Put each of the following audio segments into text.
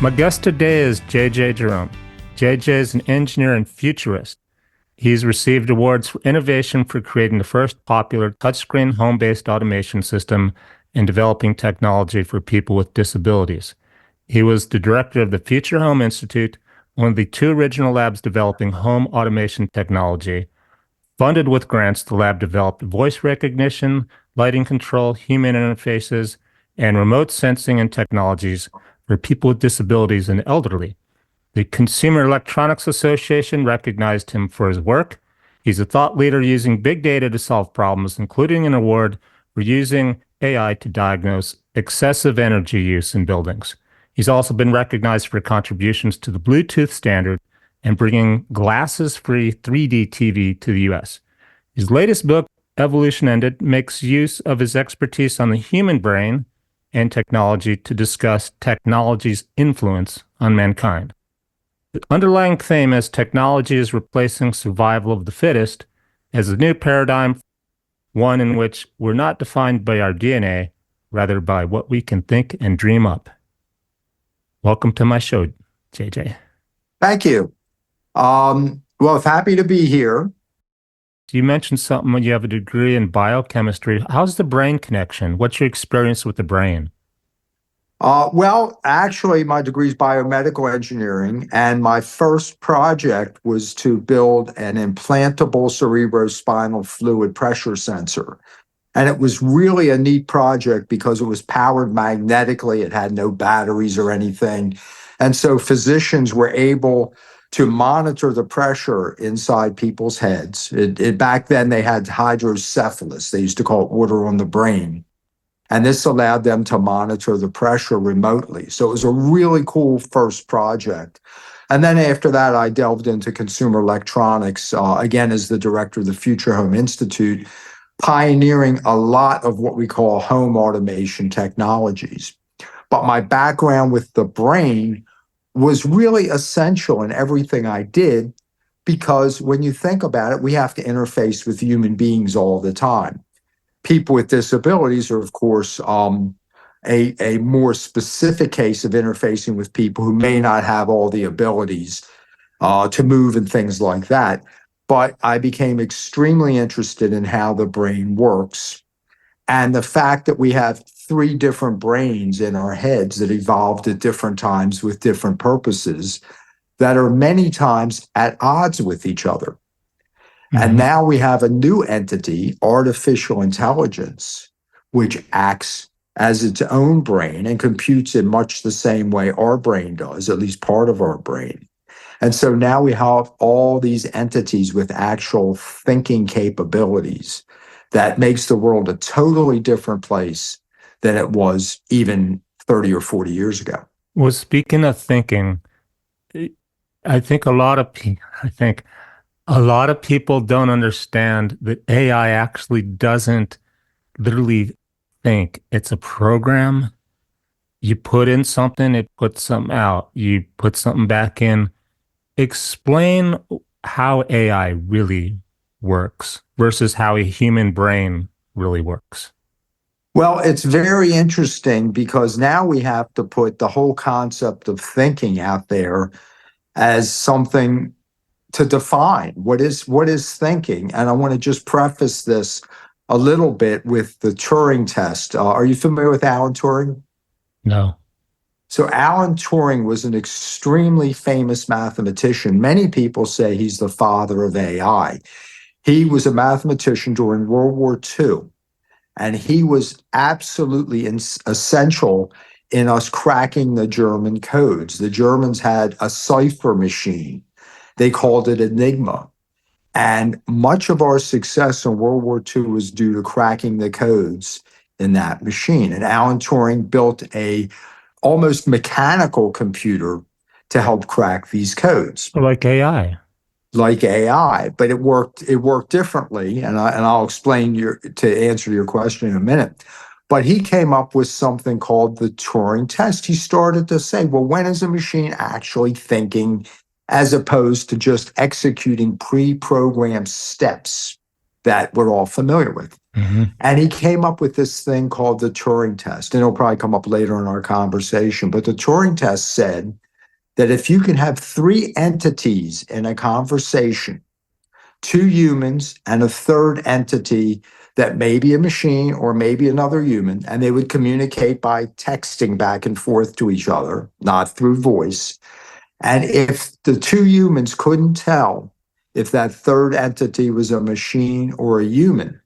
My guest today is JJ Jerome. JJ is an engineer and futurist. He's received awards for innovation for creating the first popular touchscreen home-based automation system and developing technology for people with disabilities. He was the director of the Future Home Institute, one of the two original labs developing home automation technology. Funded with grants, the lab developed voice recognition, lighting control, human interfaces, and remote sensing and technologies for people with disabilities and elderly. The Consumer Electronics Association recognized him for his work. He's a thought leader using big data to solve problems, including an award for using AI to diagnose excessive energy use in buildings. He's also been recognized for contributions to the Bluetooth standard and bringing glasses-free 3D TV to the U.S. His latest book, Evolution Ended, makes use of his expertise on the human brain and technology to discuss technology's influence on mankind. The underlying theme is technology is replacing survival of the fittest as a new paradigm, one in which we're not defined by our DNA, rather by what we can think and dream up. Welcome to my show, JJ. Thank you. Well, happy to be here. You mentioned something when you have a degree in biochemistry. How's the brain connection? What's your experience with the brain? Well, actually, my degree is biomedical engineering, and my first project was to build an implantable cerebrospinal fluid pressure sensor. And it was really a neat project because it was powered magnetically. It had no batteries or anything. And so physicians were able to monitor the pressure inside people's heads. Back then, they had hydrocephalus. They used to call it water on the brain. And this allowed them to monitor the pressure remotely. So it was a really cool first project. And then after that, I delved into consumer electronics, again, as the director of the Future Home Institute, pioneering a lot of what we call home automation technologies. But my background with the brain was really essential in everything I did, because when you think about it, we have to interface with human beings all the time. People with disabilities are, of course, a more specific case of interfacing with people who may not have all the abilities to move and things like that. But I became extremely interested in how the brain works, and the fact that we have three different brains in our heads that evolved at different times with different purposes that are many times at odds with each other. And now we have a new entity, artificial intelligence, which acts as its own brain and computes in much the same way our brain does, at least part of our brain. And so now we have all these entities with actual thinking capabilities that makes the world a totally different place than it was even 30 or 40 years ago. Well, speaking of thinking, I think a lot of people don't understand that AI actually doesn't literally think. It's a program. You put in something, it puts something out. You put something back in. Explain how AI really works versus how a human brain really works. Well, it's very interesting because now we have to put the whole concept of thinking out there as something to define what is thinking. And I want to just preface this a little bit with the Turing test. Are you familiar with Alan Turing? No. So Alan Turing was an extremely famous mathematician. Many people say he's the father of AI. He was a mathematician during World War II, and he was absolutely essential in us cracking the German codes. The Germans had a cipher machine. They called it Enigma. And much of our success in World War II was due to cracking the codes in that machine. And Alan Turing built a almost mechanical computer to help crack these codes. Like AI. Like AI, but it worked differently. And I'll explain to answer your question in a minute. But he came up with something called the Turing test. He started to say, well, when is a machine actually thinking as opposed to just executing pre-programmed steps that we're all familiar with? Hmm. And he came up with this thing called the Turing test. And it'll probably come up later in our conversation. But the Turing test said that if you can have three entities in a conversation, two humans and a third entity that may be a machine or maybe another human, and they would communicate by texting back and forth to each other, not through voice. And if the two humans couldn't tell if that third entity was a machine or a human,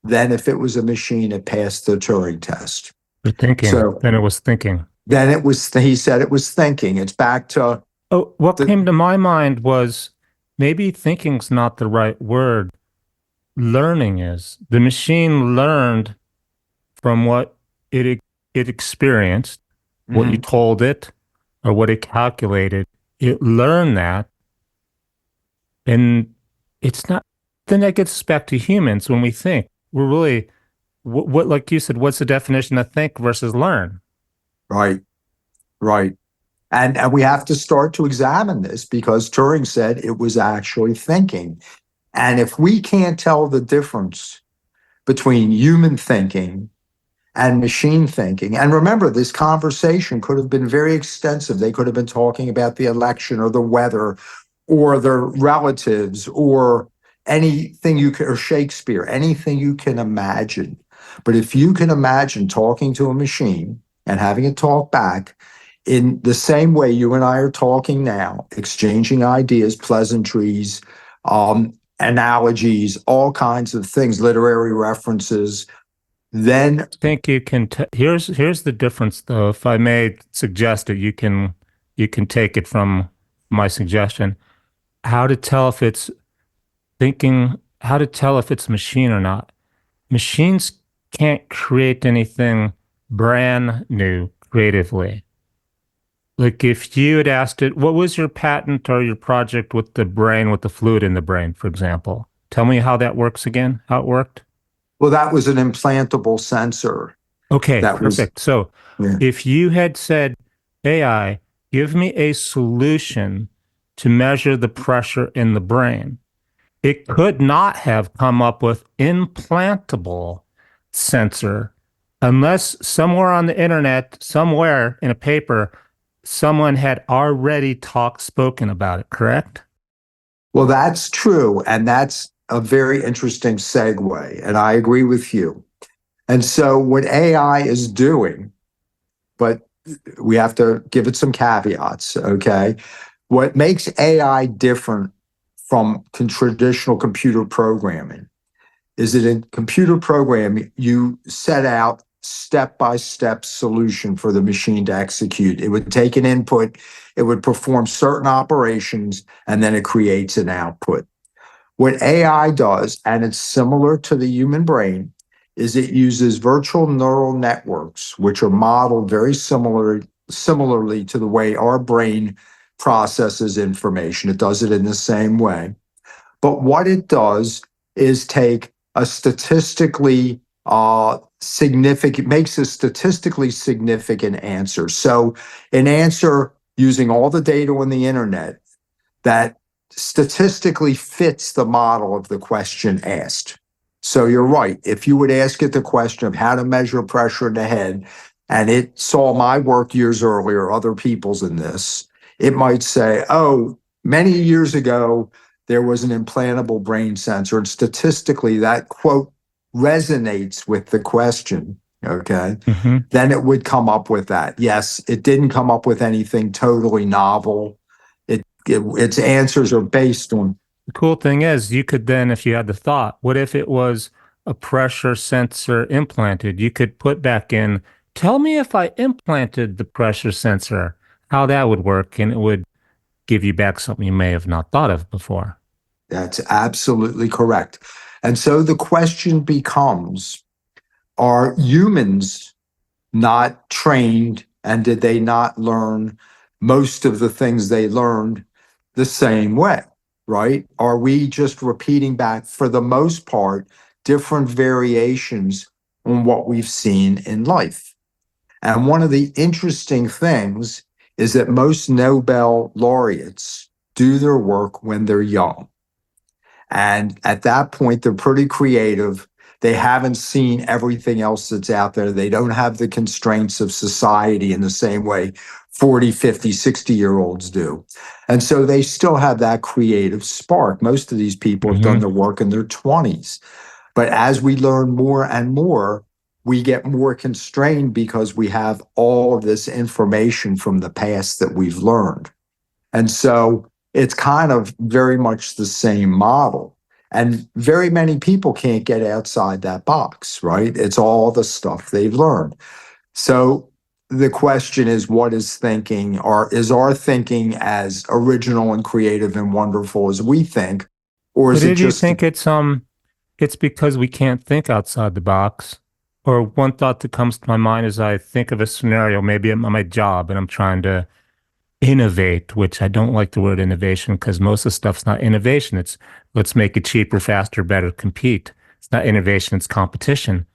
then if it was a machine, it passed the Turing test. The thinking. So Then it was thinking. then it was, he said it was thinking. It's back to Oh, what the, came to my mind was maybe thinking's not the right word. Learning is. The machine learned from what it experienced, what you Mhm. told it, or what it calculated. It learned that, and it's not. Then that gets us back to humans when we think. We're really what like you said, what's the definition of think versus learn? Right, right. And we have to start to examine this because Turing said it was actually thinking. And if we can't tell the difference between human thinking and machine thinking, and remember, this conversation could have been very extensive. They could have been talking about the election or the weather or their relatives or anything you can, or Shakespeare, anything you can imagine. But if you can imagine talking to a machine and having it talk back in the same way you and I are talking now, exchanging ideas, pleasantries, analogies, all kinds of things, literary references, then I think you can here's the difference though. If I may suggest it, you can take it from my suggestion. How to tell if it's thinking, how to tell if it's machine or not. Machines can't create anything brand new creatively. Like if you had asked it, what was your patent or your project with the brain, with the fluid in the brain, for example? Tell me how that works again, how it worked. well, that was an implantable sensor. Okay, That was, perfect. So yeah. if you had said, AI, give me a solution to measure the pressure in the brain, it could not have come up with implantable sensor unless somewhere on the internet, somewhere in a paper, someone had already spoken about it, correct? Well, that's true. And that's a very interesting segue. And I agree with you. And so, what AI is doing, but we have to give it some caveats, okay? What makes AI different from traditional computer programming is that in computer programming, you set out step-by-step solution for the machine to execute. It would take an input, it would perform certain operations, and then it creates an output. What AI does, and it's similar to the human brain, is it uses virtual neural networks, which are modeled very similarly to the way our brain processes information. It does it in the same way. But what it does is take a statistically significant, makes a statistically significant answer. So an answer using all the data on the internet that statistically fits the model of the question asked. So you're right. If you would ask it the question of how to measure pressure in the head, and it saw my work years earlier, other people's in this, it might say, oh, many years ago, there was an implantable brain sensor. And statistically, that quote resonates with the question. Okay. Hmm. Then it would come up with that. Yes, it didn't come up with anything totally novel. Its answers are based on. The cool thing is, you could then, if you had the thought, what if it was a pressure sensor implanted? You could put back in, tell me if I implanted the pressure sensor, how that would work, and it would give you back something you may have not thought of before. That's absolutely correct. And so the question becomes, are humans not trained and did they not learn most of the things they learned the same way, right? Are we just repeating back, for the most part, different variations on what we've seen in life? And one of the interesting things is that most Nobel laureates do their work when they're young. And at that point, they're pretty creative. They haven't seen everything else that's out there. They don't have the constraints of society in the same way 40, 50, 60-year-olds do. And so they still have that creative spark. Most of these people have done Mm-hmm. the work in their 20s. But as we learn more and more, we get more constrained because we have all of this information from the past that we've learned. And so it's kind of very much the same model. And very many people can't get outside that box, right? It's all the stuff they've learned. So the question is, what is thinking, or is our thinking as original and creative and wonderful as we think? Or But is it do you just, think it's because we can't think outside the box? Or one thought that comes to my mind is I think of a scenario, maybe I'm at my job and I'm trying to innovate, which I don't like the word innovation because most of the stuff's not innovation. It's let's make it cheaper, faster, better, compete. It's not innovation, it's competition.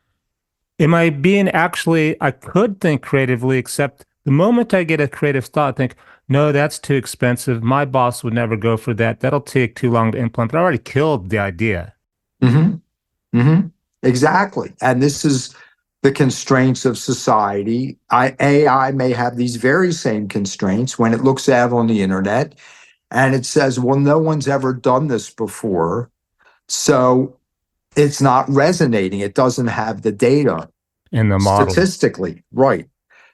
Am I being actually, I could think creatively, except the moment I get a creative thought, I think, no, that's too expensive. My boss would never go for that. That'll take too long to implement. But I already killed the idea. Mhm, mhm, exactly. And this is the constraints of society. AI may have these very same constraints when it looks out on the internet and it says, well, no one's ever done this before. So it's not resonating. It doesn't have the data In the model. statistically, right?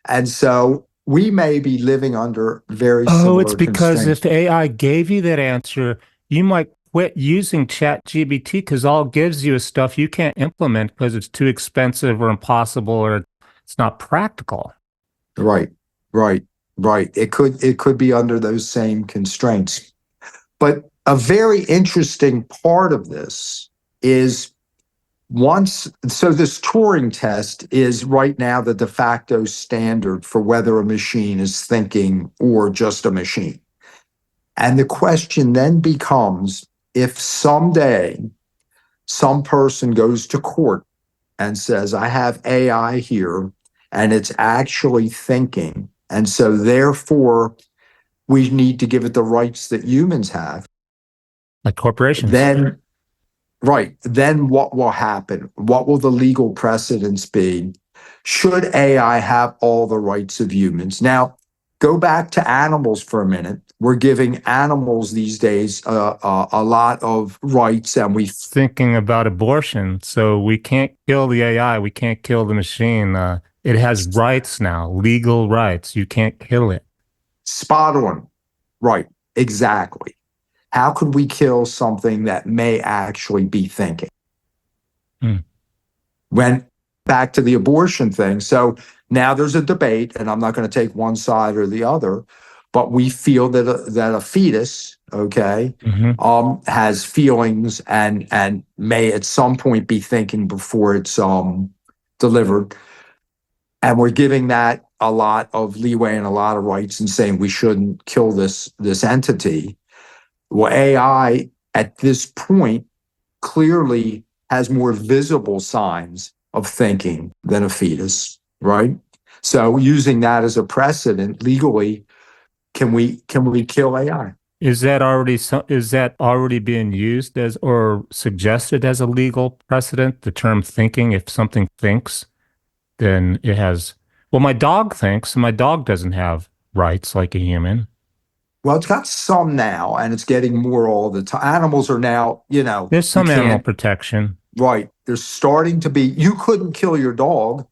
And so we may be living under very Oh, it's similar because constraints. if AI gave you that answer, you might quit using ChatGPT because all it gives you is stuff you can't implement because it's too expensive or impossible or it's not practical. Right, right, right. It could be under those same constraints. But a very interesting part of this is so this Turing test is right now the de facto standard for whether a machine is thinking or just a machine. And the question then becomes, if someday some person goes to court and says, I have AI here and it's actually thinking, and so therefore we need to give it the rights that humans have, Like corporations. then right, then what will happen? What will the legal precedents be? Should AI have all the rights of humans? Now, go back to animals for a minute. We're giving animals these days a lot of rights, and we Thinking about abortion. So we can't kill the AI. We can't kill the machine. It has rights now, legal rights. You can't kill it. spot on. Right, exactly. How could we kill something that may actually be thinking? Hmm. When back to the abortion thing. So now there's a debate, and I'm not going to take one side or the other, but we feel that a fetus, okay, Hmm. has feelings and may at some point be thinking before it's delivered, and we're giving that a lot of leeway and a lot of rights and saying we shouldn't kill this entity. Well, AI at this point clearly has more visible signs of thinking than a fetus, right? So using that as a precedent legally, can we kill AI? Is that already being used as or suggested as a legal precedent? The term thinking, if something thinks, then it has, well, my dog thinks, and my dog doesn't have rights like a human. Well, it's got some now, and it's getting more all the time. Animals are now, There's you some animal can't, protection. right? There's starting to be, you couldn't kill your dog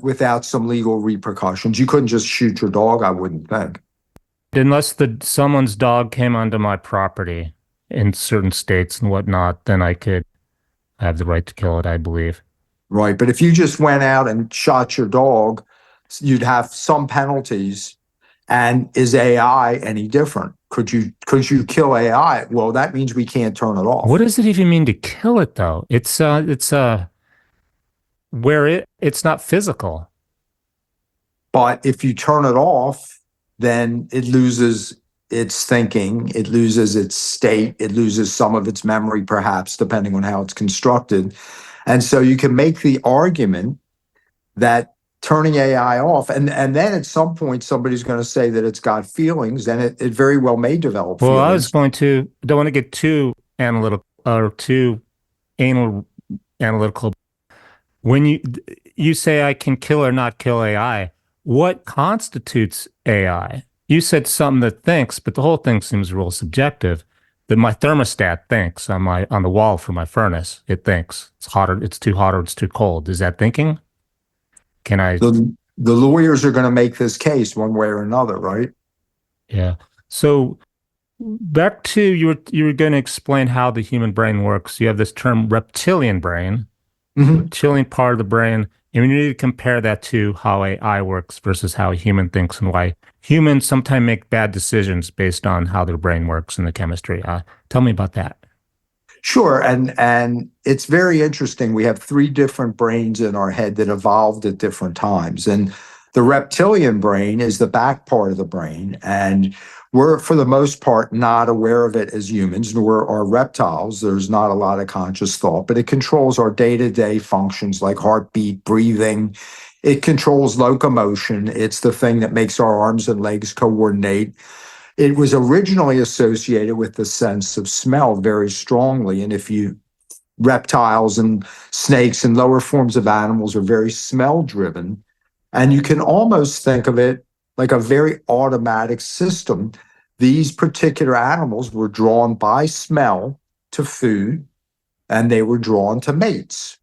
without some legal repercussions. You couldn't just shoot your dog, I wouldn't think. Unless someone's dog came onto my property in certain states and whatnot, then I could have the right to kill it, I believe. Right. But if you just went out and shot your dog, you'd have some penalties. And is AI any different? Could you kill AI? Well, that means we can't turn it What off. does it even mean to kill it though? It's where it's not physical. But if you turn it off, then it loses its thinking, it loses its state, it loses some of its memory, perhaps, depending on how it's constructed. And so you can make the argument that turning AI off, and then at some point somebody's going to say that it's got feelings, and it very well may develop Well, I was feelings. going to, don't want to get too analytical or too anal analytical. When you say I can kill or not kill AI, what constitutes AI? You said something that thinks, but the whole thing seems real subjective. That my thermostat thinks on the wall for my furnace. It thinks it's hotter, it's too hot, or it's too cold. Is that thinking? Can I? The lawyers are going to make this case one way or another, right? Yeah. So back to you were going to explain how the human brain works. You have this term reptilian brain, Mhm. reptilian part of the brain, and we need to compare that to how AI works versus how a human thinks and why humans sometimes make bad decisions based on how their brain works and the chemistry. Tell me about that. Sure, and it's very interesting. We have three different brains in our head that evolved at different times, and the reptilian brain is the back part of the brain, and we're for the most part not aware of it as humans, nor are reptiles. There's not a lot of conscious thought, but it controls our day-to-day functions like heartbeat, breathing. It controls locomotion. It's the thing that makes our arms and legs coordinate. It was originally associated with the sense of smell very strongly. And if you reptiles and snakes and lower forms of animals are very smell driven, and you can almost think of it like a very automatic system. These particular animals were drawn by smell to food, and they were drawn to mates.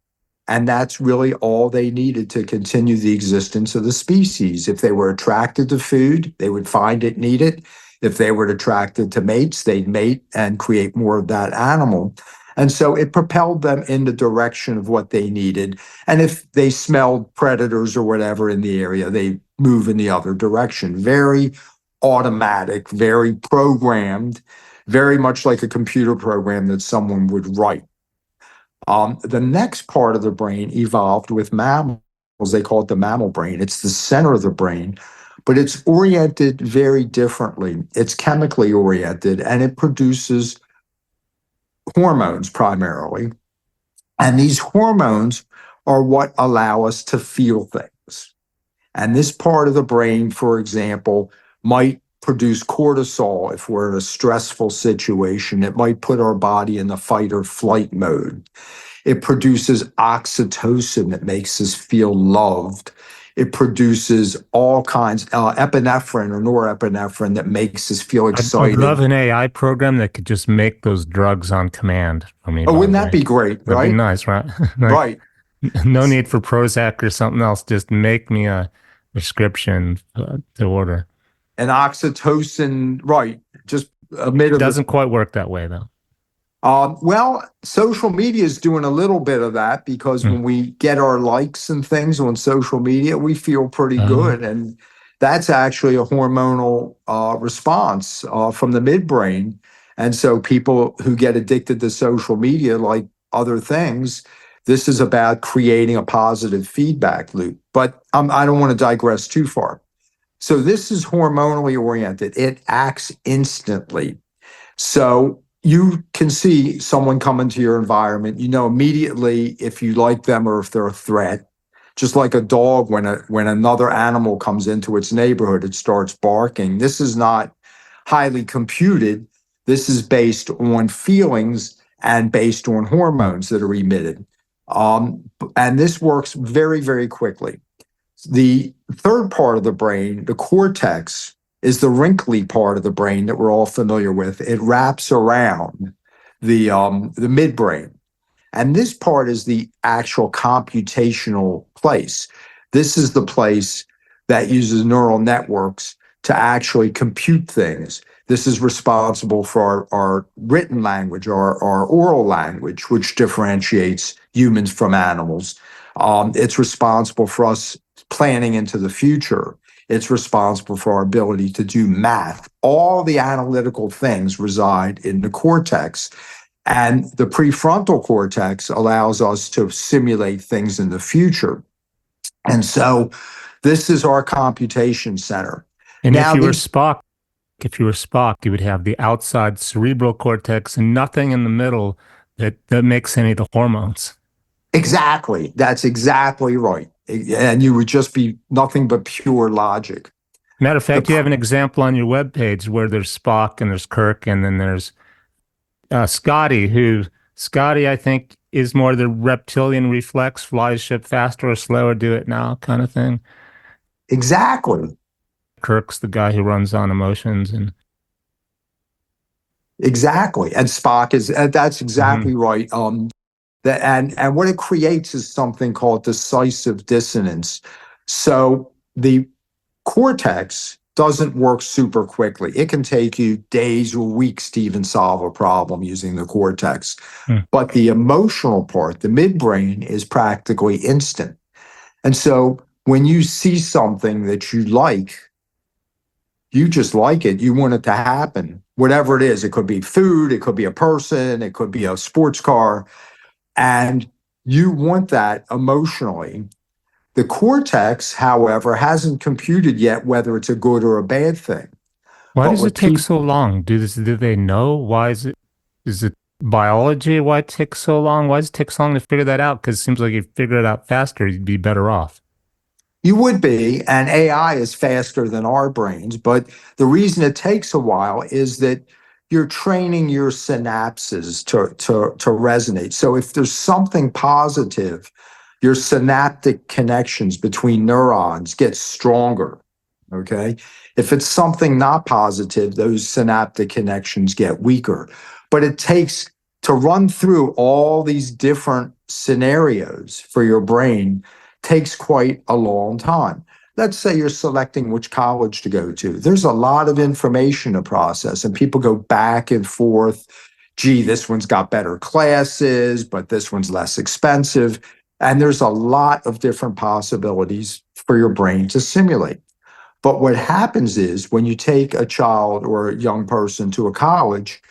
And that's really all they needed to continue the existence of the species. If they were attracted to food, they would find it, need it. If they were attracted to mates, they'd mate and create more of that animal. And so it propelled them in the direction of what they needed. And if they smelled predators or whatever in the area, they move in the other direction. Very automatic, very programmed, very much like a computer program that someone would write. The next part of the brain evolved with mammals. They call it the mammal brain. It's the center of the brain, but it's oriented very differently. It's chemically oriented and it produces hormones primarily. And these hormones are what allow us to feel things. And this part of the brain, for example, might produce cortisol if we're in a stressful situation. It might put our body in the fight or flight mode. It produces oxytocin that makes us feel loved. It produces all kinds, epinephrine or norepinephrine that makes us feel I'd love excited. an AI program that could just make those drugs on command for me, Oh, by the wouldn't that way. be great, That'd be right? nice, right? Like, Right. no need for Prozac or something else. Just make me a prescription to order. And oxytocin, right. Just a bit of Doesn't quite work that way, though. well, social media is doing a little bit of that because Mm. when we get our likes and things on social media, we feel pretty Oh, good. And that's actually a hormonal response from the midbrain. And so people who get addicted to social media, like other things, this is about creating a positive feedback loop. But I don't want to digress too far. So this is hormonally oriented. It acts instantly. So you can see someone come into your environment, you know immediately if you like them or if they're a threat. Just like a dog, when another animal comes into its neighborhood, it starts barking. This is not highly computed. This is based on feelings and based on hormones that are emitted. And this works very, very quickly. The third part of the brain, the cortex, is the wrinkly part of the brain that we're all familiar with. It wraps around the midbrain. And this part is the actual computational place. This is the place that uses neural networks to actually compute things. This is responsible for our written language, our oral language, which differentiates humans from animals. It's responsible for us planning into the future. It's responsible for our ability to do math. All the analytical things reside in the cortex. And the prefrontal cortex allows us to simulate things in the future. And so this is our computation center. and Now, these if you were Spock, you would have the outside cerebral cortex and nothing in the middle that makes any of the hormones. exactly, that's exactly right. And you would just be nothing but pure logic. Matter of fact, you The have an example on your webpage where there's Spock and there's Kirk and then there's Scotty, who Scotty, I think, is more the reptilian reflex, fly ship faster or slower, do it now kind of thing. Exactly. Kirk's the guy who runs on emotions and Exactly. And Spock is, that's Mhm. exactly right. And what it creates is something called decisive dissonance. So the cortex doesn't work super quickly. It can take you days or weeks to even solve a problem using the cortex. Hmm. But the emotional part, the midbrain, is practically instant. And so when you see something that you like, you just like it. You want it to happen, whatever it is. It could be food, it could be a person, it could be a sports car. And you want that emotionally. The cortex, however, hasn't computed yet whether it's a good or a bad thing. Why But does it what take people, so long? Do they know? Why is it biology? Why it takes so long? Why does it take so long to figure that out? Because it seems like if you figure it out faster, you'd be better off. you would be, and AI is faster than our brains. But the reason it takes a while is that you're training your synapses to resonate. So if there's something positive, your synaptic connections between neurons get stronger. Okay. If it's something not positive, those synaptic connections get weaker. But it takes to run through all these different scenarios for your brain takes quite a long time. Let's say you're selecting which college to go to. There's a lot of information to process, and people go back and forth. Gee, this one's got better classes, but this one's less expensive. And there's a lot of different possibilities for your brain to simulate. But what happens is when you take a child or a young person to a college,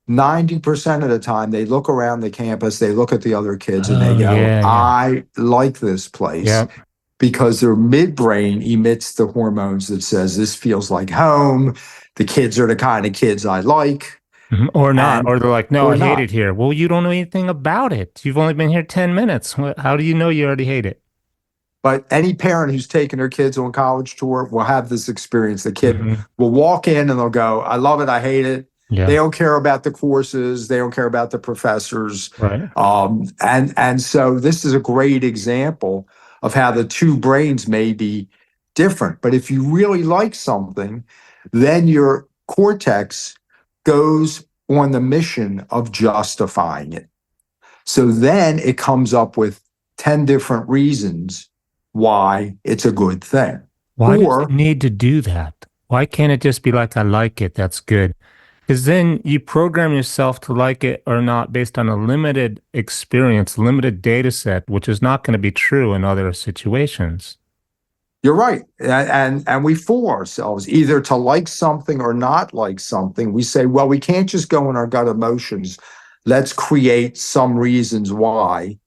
90% of the time they look around the campus, they look at the other kids and they Oh go, yeah, yeah. I like this place Yep. because their midbrain emits the hormones that says this feels like home. The kids are the kind of kids I like, Mhm. Or not. and Or they're like, no, or I hate not. it here. Well, you don't know anything about it. You've only been here 10 minutes. How do you know you already hate it? But any parent who's taken their kids on college tour will have this experience. The kid Hmm. will walk in and they'll go, I love it, I hate it. They Yeah. don't care about the courses, they don't care about the professors. Right. And so this is a great example of how the two brains may be different. But if you really like something, then your cortex goes on the mission of justifying it. So then it comes up with 10 different reasons why it's a good thing. Why does it Or, need to do that? Why can't it just be like, I like it, that's good? Because then you program yourself to like it or not based on a limited experience, limited data set, which is not going to be true in other situations. you're right. And we fool ourselves either to like something or not like something. We say, well, we can't just go in our gut emotions. Let's create some reasons why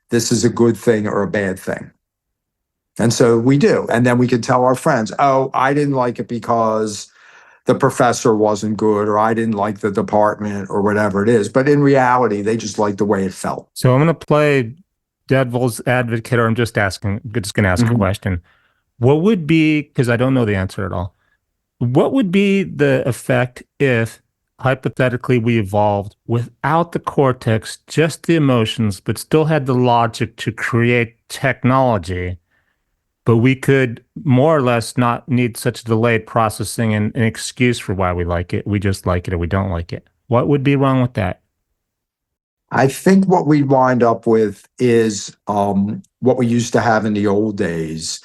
this is a good thing or a bad thing. And so we do. And then we can tell our friends, oh, I didn't like it because the professor wasn't good, or I didn't like the department, or whatever it is. But in reality, they just like the way it felt. So I'm going to play devil's advocate, or just going to ask a Mhm. question. What would be, because I don't know the answer at all, what would be the effect if hypothetically we evolved without the cortex, just the emotions, but still had the logic to create technology, but we could more or less not need such delayed processing and an excuse for why we like it. We just like it or we don't like it. What would be wrong with that? I think what we'd wind up with is what we used to have in the old days.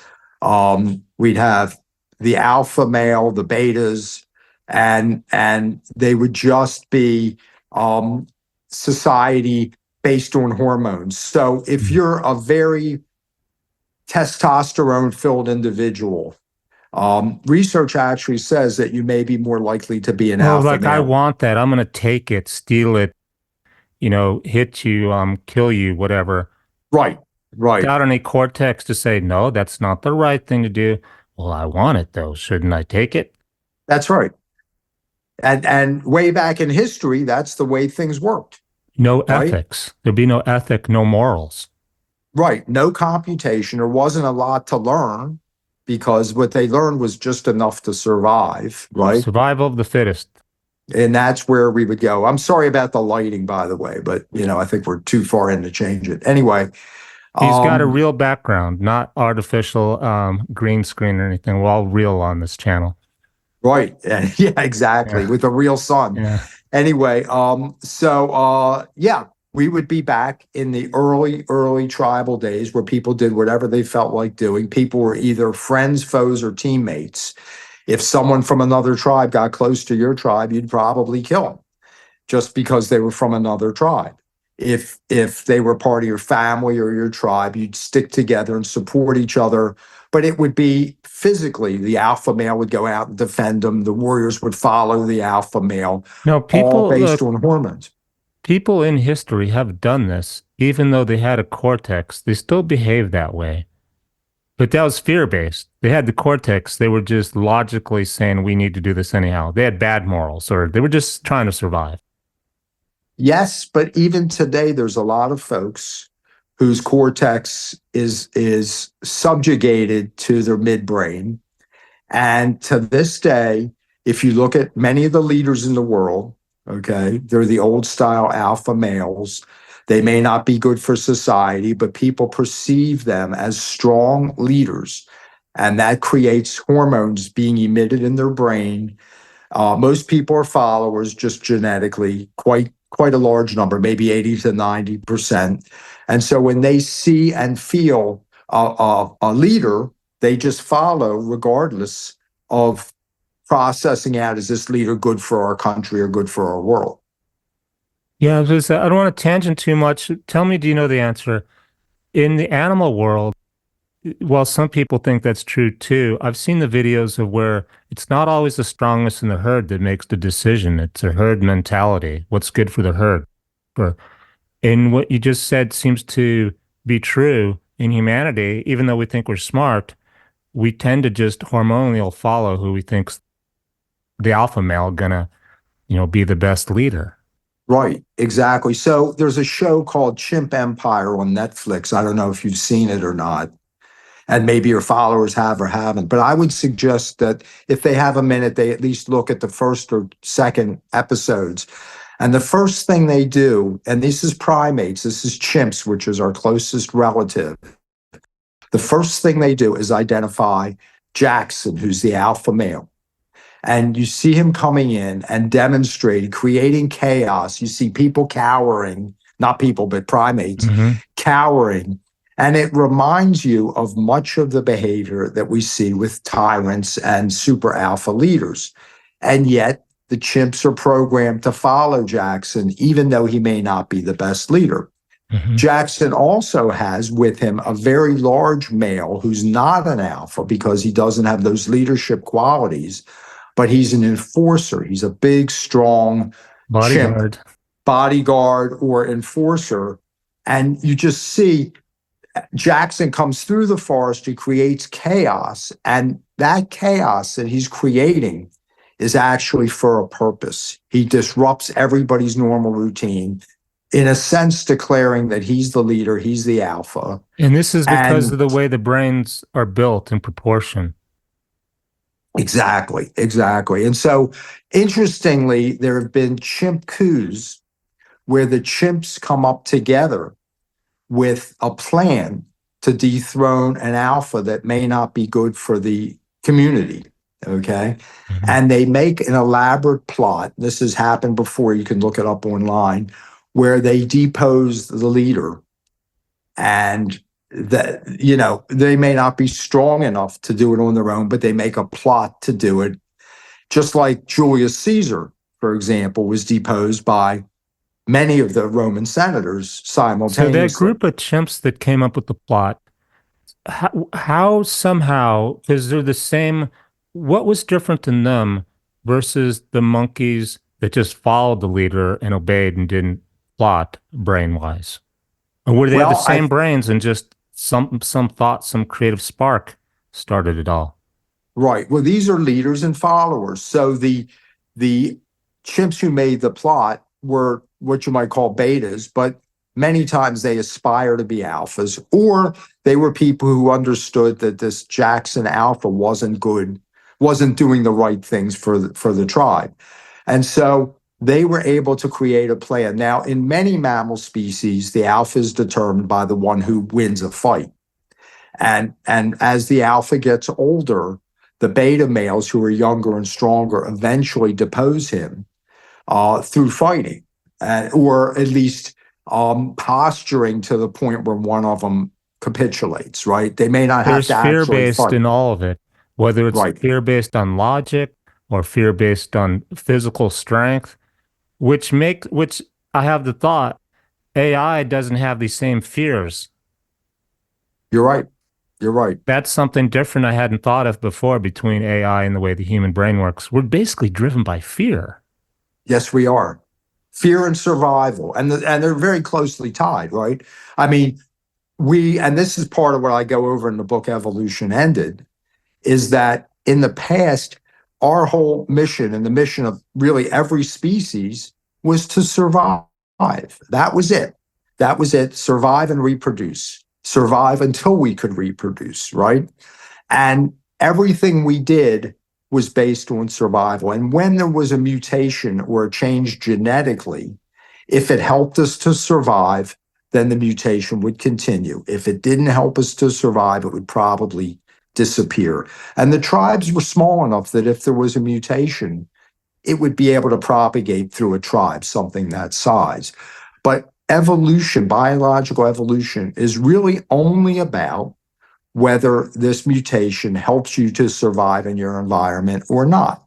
We'd have the alpha male, the betas, and they would just be um, society based on hormones. So if Mm. you're a very testosterone filled individual, research actually says that you may be more likely to be an Oh, alpha like I male. want that. I'm gonna take it, steal it, hit you, kill you, whatever. Right, right. Without any cortex to say, no, that's not the right thing to do. Well, I want it though. Shouldn't I take it? That's right. And way back in history, that's the way things worked, No right? ethics. There'd be no ethic, no morals. Right. No computation. There wasn't a lot to learn because what they learned was just enough to survive, right? Survival of the fittest. And that's where we would go. I'm sorry about the lighting, by the way, but I think we're too far in to change it. Anyway, He's got a um, real background, not artificial green screen or anything. We're all real on this channel. right. Yeah, exactly. Yeah. With a real sun. Yeah. Anyway, yeah, we would be back in the early tribal days where people did whatever they felt like doing. People were either friends, foes, or teammates. If someone from another tribe got close to your tribe, you'd probably kill them just because they were from another tribe. If they were part of your family or your tribe, you'd stick together and support each other. But it would be physically, the alpha male would go out and defend them. The warriors would follow the alpha male, No, all people, based on hormones. people in history have done this. Even though they had a cortex, they still behave that way. But that was fear-based. They had the cortex. They were just logically saying, we need to do this anyhow. They had bad morals, or they were just trying to survive. Yes, but even today, there's a lot of folks whose cortex is subjugated to their midbrain. And to this day, if you look at many of the leaders in the world, okay, they're the old style alpha males. They may not be good for society, but people perceive them as strong leaders. And that creates hormones being emitted in their brain. Most people are followers just genetically, quite a large number, maybe 80 to 90%. And so when they see and feel a leader, they just follow regardless of processing out, is this leader good for our country or good for our world? Yeah, I don't want to tangent too much. Tell me, do you know the answer? In the animal world, well, some people think that's true too. I've seen the videos of where it's not always the strongest in the herd that makes the decision. It's a herd mentality. What's good for the herd? For And what you just said seems to be true in humanity. Even though we think we're smart, we tend to just hormonally follow who we think's the alpha male gonna, be the best leader. Right, exactly. So there's a show called Chimp Empire on Netflix. I don't know if you've seen it or not, and maybe your followers have or haven't, but I would suggest that if they have a minute, they at least look at the first or second episodes. And the first thing they do, and this is primates, this is chimps, which is our closest relative. The first thing they do is identify Jackson, who's the alpha male. And you see him coming in and demonstrating, creating chaos. You see people cowering, not people, but primates cowering. And it reminds you of much of the behavior that we see with tyrants and super alpha leaders. And yet the chimps are programmed to follow Jackson, even though he may not be the best leader. Jackson also has with him a very large male who's not an alpha because he doesn't have those leadership qualities, but he's an enforcer. He's a big, strong Bodyguard. chimp, bodyguard or enforcer. And you just see Jackson comes through the forest, he creates chaos, and that chaos that he's creating is actually for a purpose. He disrupts everybody's normal routine, in a sense declaring that he's the leader, he's the alpha. And this is because And of the way the brains are built in proportion. exactly. And so, interestingly, there have been chimp coups where the chimps come up together with a plan to dethrone an alpha that may not be good for the community. Okay. And they make an elaborate plot. This has happened before. You can look it up online, where they depose the leader, and that, they may not be strong enough to do it on their own, but they make a plot to do it. Just like Julius Caesar, for example, was deposed by many of the Roman senators simultaneously. So that group of chimps that came up with the plot, how somehow, because they're the same, what was different in them versus the monkeys that just followed the leader and obeyed and didn't plot brain-wise? Or were they have the Well, same brains and just some thought, some creative spark started it all? right. Well, these are leaders and followers. So the chimps who made the plot were what you might call betas, but many times they aspire to be alphas, or they were people who understood that this Jackson alpha wasn't good, wasn't doing the right things for the tribe. And so they were able to create a plan. Now, in many mammal species, the alpha is determined by the one who wins a fight. And as the alpha gets older, the beta males who are younger and stronger eventually depose him through fighting, or at least posturing to the point where one of them capitulates, right? They may not have There's to fear actually based fight. in all of it, whether it's Right. fear based on logic or fear based on physical strength, which I have the thought AI doesn't have these same fears. You're right. You're right. That's something different I hadn't thought of before between AI and the way the human brain works. We're basically driven by fear. Yes, we are. Fear and survival. And they're very closely tied, right? I mean, and this is part of what I go over in the book Evolution Ended, is that in the past, our whole mission and the mission of really every species was to survive. That was it. That was it. Survive and reproduce. Survive until we could reproduce, right? And everything we did was based on survival. And when there was a mutation or a change genetically, if it helped us to survive, then the mutation would continue. If it didn't help us to survive, it would probably disappear. And the tribes were small enough that if there was a mutation, it would be able to propagate through a tribe, something that size. But evolution, biological evolution, is really only about whether this mutation helps you to survive in your environment or not,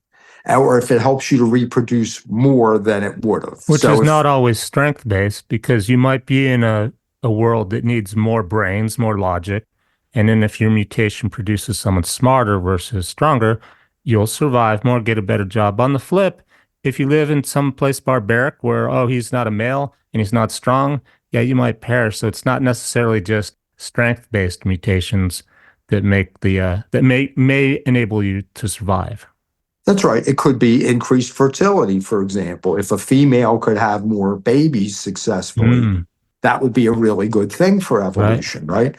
or if it helps you to reproduce more than it would have. Which So is if not always strength based because you might be in a world that needs more brains, more logic. And then if your mutation produces someone smarter versus stronger, you'll survive more, get a better job. On the flip, if you live in some place barbaric where, oh, he's not a male and he's not strong, yeah, you might perish. So it's not necessarily just strength based mutations that make that may enable you to survive. That's right. It could be increased fertility, for example. If a female could have more babies successfully, Mm, that would be a really good thing for right. evolution, right?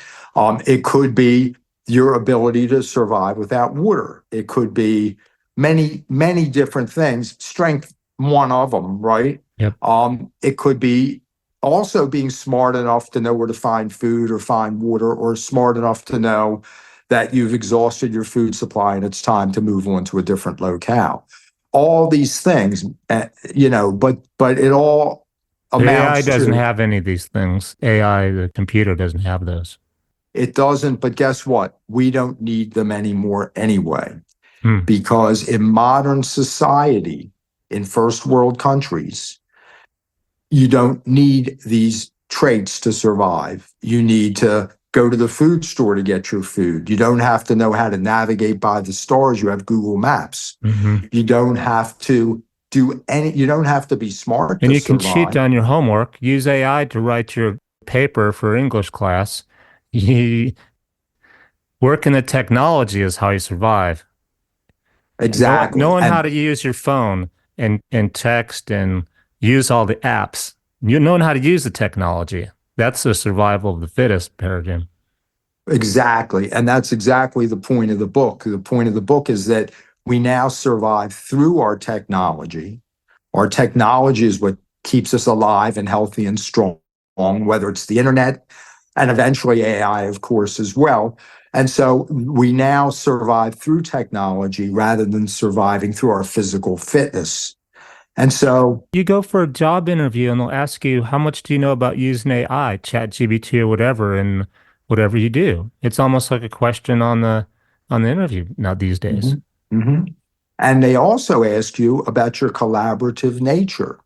It could be your ability to survive without water. It could be many, many different things. Strength, one of them, right? Yep. It could be also being smart enough to know where to find food or find water, or smart enough to know that you've exhausted your food supply and it's time to move on to a different locale. All these things, but it all The AI amounts doesn't to, have any of these things. AI, the computer doesn't have those. it doesn't, but guess what? We don't need them anymore anyway, Hmm. because in modern society, in first world countries, you don't need these traits to survive. You need to go to the food store to get your food. You don't have to know how to navigate by the stars. You have Google Maps. Hmm. You don't have to you don't have to be smart And to you can cheat survive. on your homework. Use AI to write your paper for English class. You work in the technology is how you survive. And Exactly. knowing how And to use your phone and text and use all the apps, you knowing how to use the technology. That's the survival of the fittest paradigm. exactly. And that's exactly the point of the book. The point of the book is that we now survive through our technology. Our technology is what keeps us alive and healthy and strong, whether it's the internet and eventually AI, of course, as well. And so we now survive through technology rather than surviving through our physical fitness. And so, You go for a job interview and they'll ask you, how much do you know about using AI, chat GBT or whatever, and whatever you do? It's almost like a question on the interview now these days. mhm, mhm. And they also ask you about your collaborative nature.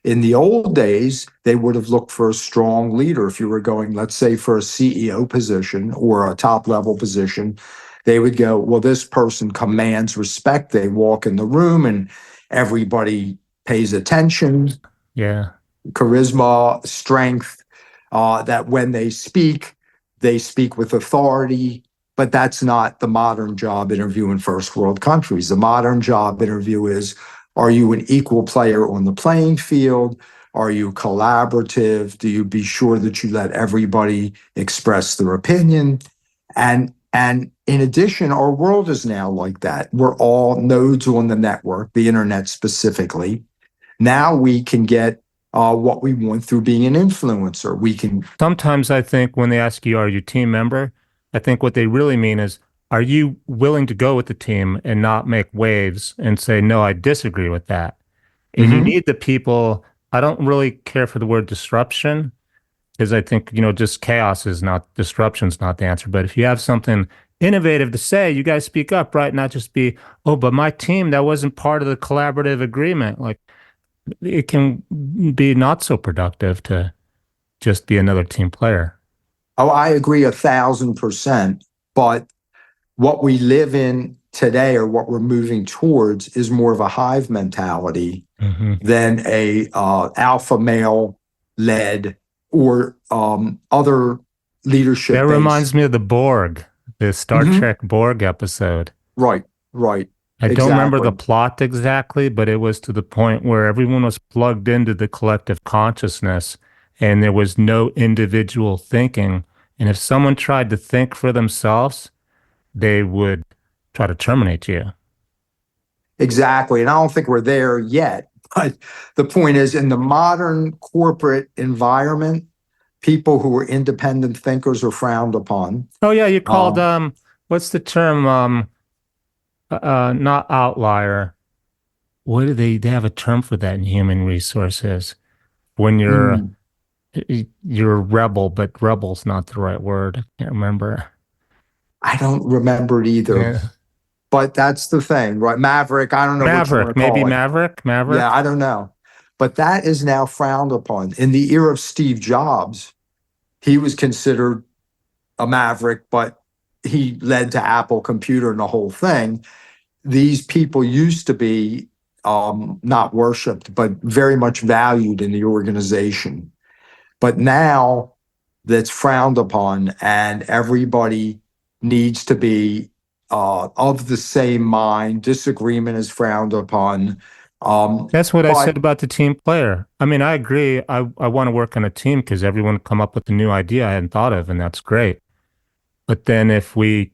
In the old days, they would have looked for a strong leader. If you were going, let's say, for a CEO position or a top level position, they would go, well, this person commands respect. They walk in the room and everybody pays attention, Yeah. charisma, strength, that when they speak with authority. But that's not the modern job interview in first world countries. The modern job interview is, are you an equal player on the playing field? Are you collaborative? Do you be sure that you let everybody express their opinion? And And in addition, our world is now like that. We're all nodes on the network, the internet specifically. Now we can get what we want through being an influencer. We can. Sometimes I think when they ask you, are you a team member? I think what they really mean is, are you willing to go with the team and not make waves and say, no, I disagree with that? And you Mhm. need the people. I don't really care for the word disruption because I think, just chaos is not, disruption's not the answer. But if you have something innovative to say, you guys speak up, right? Not just be, oh, but my team, that wasn't part of the collaborative agreement. Like it can be not so productive to just be another team player. Oh, I agree 1,000%. But what we live in today, or what we're moving towards, is more of a hive mentality Hmm. than a alpha male led, or other That leadership reminds based. me of the Borg, the Star Mhm. Trek Borg episode. Right, right, I don't remember the exactly. plot exactly, but it was to the point where everyone was plugged into the collective consciousness and there was no individual thinking. And if someone tried to think for themselves, they would try to terminate you. Exactly. And I don't think we're there yet. But the point is, in the modern corporate environment, people who are independent thinkers are frowned upon. Oh yeah, you called Um, what's the term? Not outlier. What do they have a term for that in human resources? When hmm, you're a rebel, but rebel's not the right word. I can't remember. I don't remember it either. Yeah. But that's the thing, right? Maverick, I don't know what you want to Maverick, maybe call it. Maverick, Yeah, Maverick. I don't know. But that is now frowned upon. In the era of Steve Jobs, he was considered a maverick, but he led to Apple Computer and the whole thing. These people used to be not worshipped, but very much valued in the organization. But now that's frowned upon, and everybody needs to be of the same mind. Disagreement is frowned upon. That's what I But said about the team player. I mean, I agree. I want to work on a team because everyone come up with a new idea I hadn't thought of, and that's great. But then if we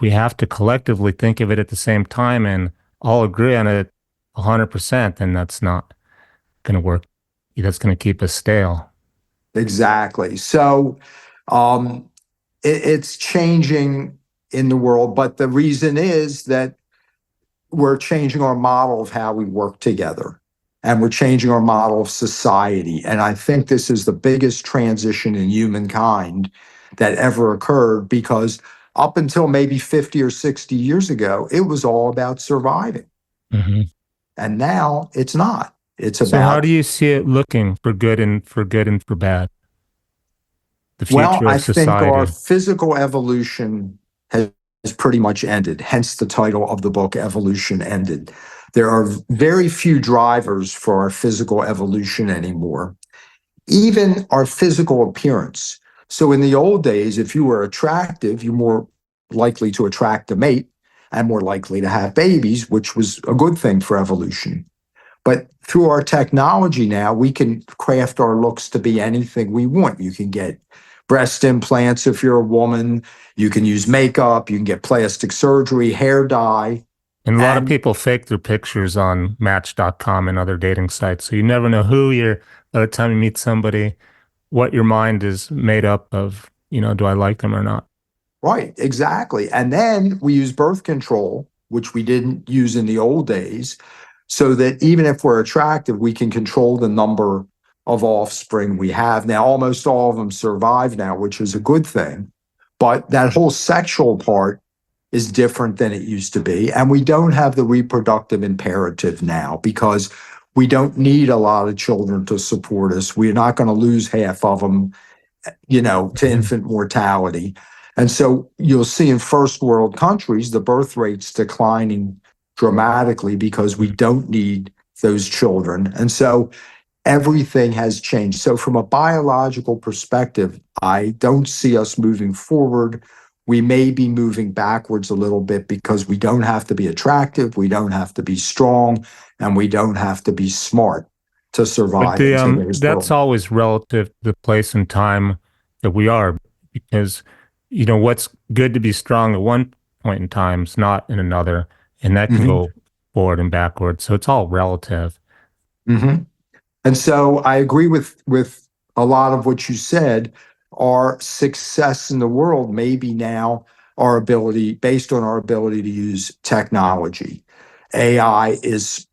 have to collectively think of it at the same time and all agree on it 100%, then that's not going to work. That's going to keep us stale. exactly. So um, it's changing in the world. But the reason is that we're changing our model of how we work together, and we're changing our model of society. And I think this is the biggest transition in humankind that ever occurred, because up until maybe 50 or 60 years ago, it was all about surviving. Hmm. And now it's not. It's So how about, do you see it looking for good and for bad? The well, future I of think our society. physical evolution has pretty much ended, hence the title of the book, Evolution Ended. There are very few drivers for our physical evolution anymore, even our physical appearance. So in the old days, if you were attractive, you're more likely to attract a mate and more likely to have babies, which was a good thing for evolution. But through our technology now, we can craft our looks to be anything we want. You can get breast implants if you're a woman. You can use makeup. You can get plastic surgery, hair dye. And a lot of And people fake their pictures on Match.com and other dating sites. So you never know who you're, by the time you meet somebody, what your mind is made up of. Do I like them or not? right, exactly. And then we use birth control, which we didn't use in the old days, so that even if we're attractive, we can control the number of offspring we have. Now, almost all of them survive now, which is a good thing. But that whole sexual part is different than it used to be. And we don't have the reproductive imperative now, because we don't need a lot of children to support us. We're not going to lose half of them, to Mhm. infant mortality. And so you'll see in first world countries, the birth rates declining dramatically because we don't need those children. And so everything has changed. So from a biological perspective, I don't see us moving forward. We may be moving backwards a little bit, because we don't have to be attractive, we don't have to be strong, and we don't have to be smart to But survive the in today's that's world. always relative to the place and time that we are, because what's good to be strong at one point in time is not in another, and that can Hmm. go forward and backward. So it's all relative. Hmm. And so I agree with a lot of what you said. Our success in the world may be now our ability, based on our ability to use technology. AI is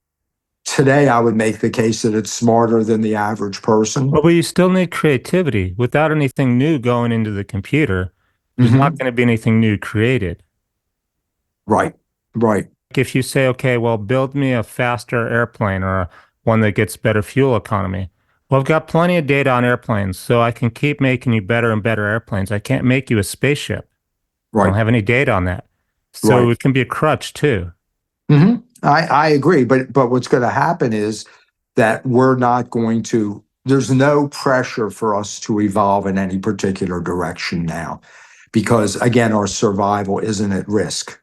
today, I would make the case that it's smarter than the average person. But you still need creativity. Without anything new going into the computer, there's not Hmm. going to be anything new created. Right, right. If you say, okay, well, build me a faster airplane or one that gets better fuel economy. Well, I've got plenty of data on airplanes, so I can keep making you better and better airplanes. I can't make you a spaceship. I don't Right, have any data on that. So right. it can be a crutch too. Hmm. I agree, but what's going to happen is that we're not going to. There's no pressure for us to evolve in any particular direction now, because again, our survival isn't at risk.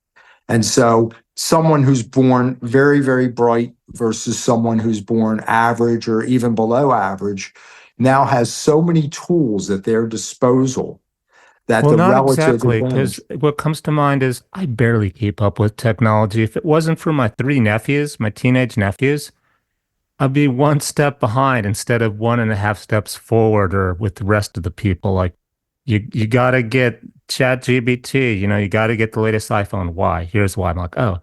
And so, someone who's born very, very bright versus someone who's born average or even below average now has so many tools at their disposal that Well, the not relative exactly, advantage. because what comes to mind is I barely keep up with technology. If it wasn't for my three nephews, my teenage nephews, I'd be one step behind instead of 1.5 steps forward or with the rest of the people. Like you gotta get Chat GBT, you gotta get the latest iPhone. Why? Here's why. I'm like, oh,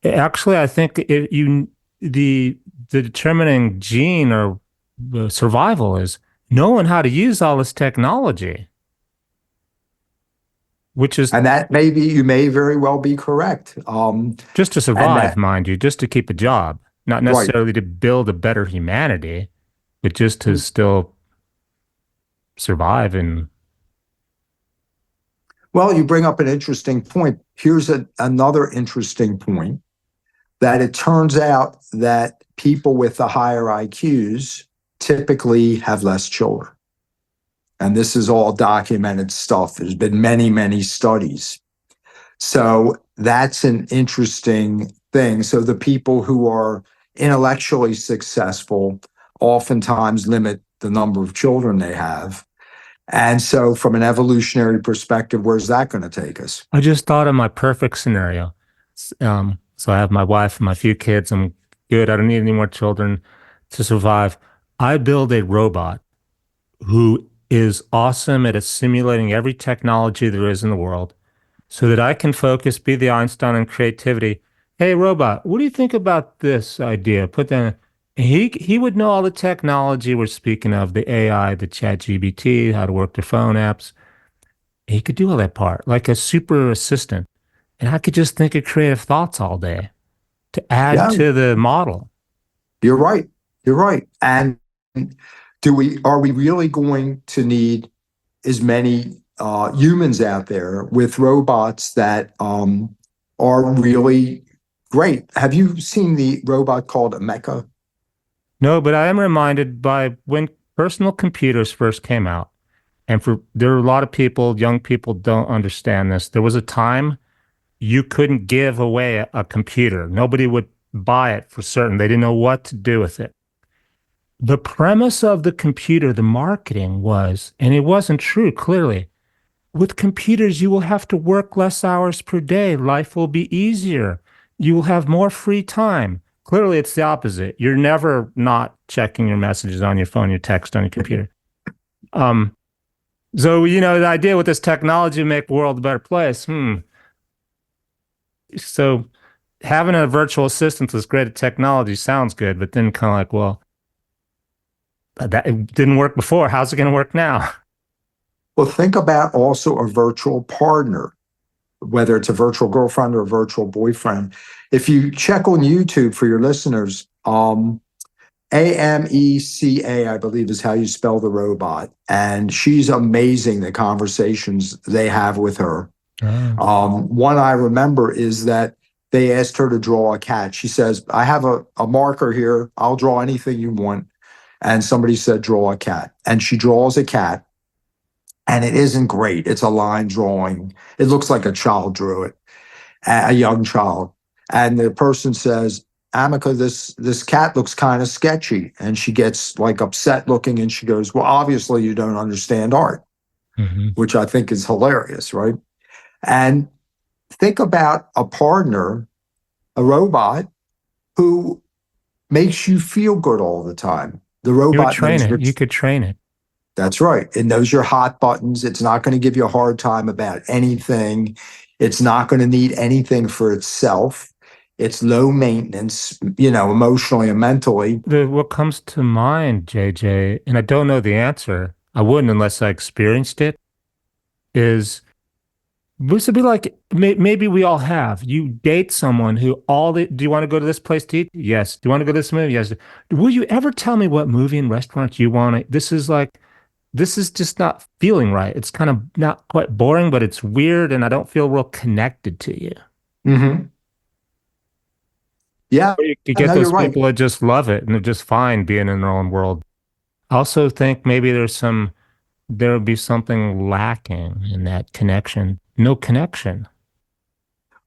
actually, I think the the determining gene or survival is knowing how to use all this technology, which is And that maybe you may very well be correct. just to And survive, that, mind you, just to keep a job, not right. necessarily to build a better humanity, but just to still survive and Well, you bring up an interesting point. Here's another interesting point, that it turns out that people with the higher IQs typically have less children. And this is all documented stuff. There's been many, many studies. So that's an interesting thing. So the people who are intellectually successful oftentimes limit the number of children they have. And so, from an evolutionary perspective, where's that going to take us? I just thought of my perfect scenario. So I have my wife and my few kids. I'm good. I don't need any more children to survive. I build a robot who is awesome at simulating every technology there is in the world so that I can focus, be the Einstein in creativity. Hey, robot, what do you think about this idea? Put that. He would know all the technology we're speaking of, the AI, the chat GBT, how to work their phone apps. He could do all that part like a super assistant. And I could just think of creative thoughts all day to add Yeah, to the model. you're right. You're right. And are we really going to need as many humans out there with robots that are really great? Have you seen the robot called Mecha? No, but I am reminded by when personal computers first came out, and there are a lot of people, young people don't understand this. There was a time you couldn't give away a computer. Nobody would buy it for certain. They didn't know what to do with it. The premise of the computer, the marketing was, and it wasn't true, clearly. With computers, you will have to work less hours per day. Life will be easier. You will have more free time. Clearly, it's the opposite. You're never not checking your messages on your phone, your text on your computer. Um, so, the idea with this technology to make the world a better place. So having a virtual assistant that's great at technology sounds good, but then kind of like, well, that it didn't work before. How's it going to work now? Well, think about also a virtual partner, whether it's a virtual girlfriend or a virtual boyfriend. If you check on YouTube for your listeners, AMECA, I believe is how you spell the robot. And she's amazing, the conversations they have with her. Oh. One I remember is that they asked her to draw a cat. She says, I have a marker here. I'll draw anything you want. And somebody said, draw a cat. And she draws a cat. And it isn't great. It's a line drawing. It looks like a child drew it, a young child. And the person says, Amica, this cat looks kind of sketchy. And she gets like upset looking and she goes, well, obviously you don't understand art. Hmm. which I think is hilarious, right? And think about a partner, a robot, who makes you feel good all the time. The You would robot train knows it. You which, could train it. that's right. It knows your hot buttons. It's not going to give you a hard time about anything. It's not going to need anything for itself. It's low maintenance, emotionally and mentally. What comes to mind, JJ, and I don't know the answer, I wouldn't unless I experienced it, is this would be like maybe we all have. You date someone who do you want to go to this place to eat? Yes. Do you want to go to this movie? Yes. Will you ever tell me what movie and restaurant you want to? This is just not feeling right. It's kind of not quite boring, but it's weird, and I don't feel real connected to you. Hmm. Yeah, Or you get no, you're those right. people that just love it and they're just fine being in their own world. I also think maybe there would be something lacking in that connection. No connection.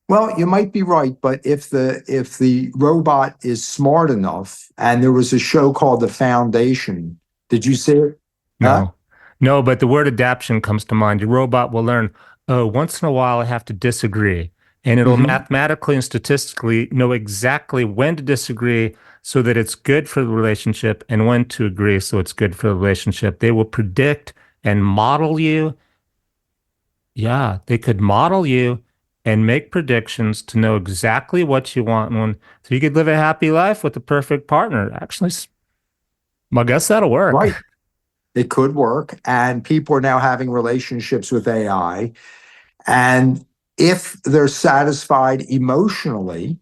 Well, you might be right, but if the robot is smart enough, and there was a show called The Foundation, did you see it? Huh? No. No, but the word adaptation comes to mind. Your robot will learn, oh, once in a while I have to disagree. And it'll Hmm. mathematically and statistically know exactly when to disagree so that it's good for the relationship and when to agree so it's good for the relationship. They will predict and model you. Yeah, they could model you and make predictions to know exactly what you want and when, so you could live a happy life with the perfect partner. Actually, I guess that'll work. Right. It could work. And people are now having relationships with AI. And if they're satisfied emotionally,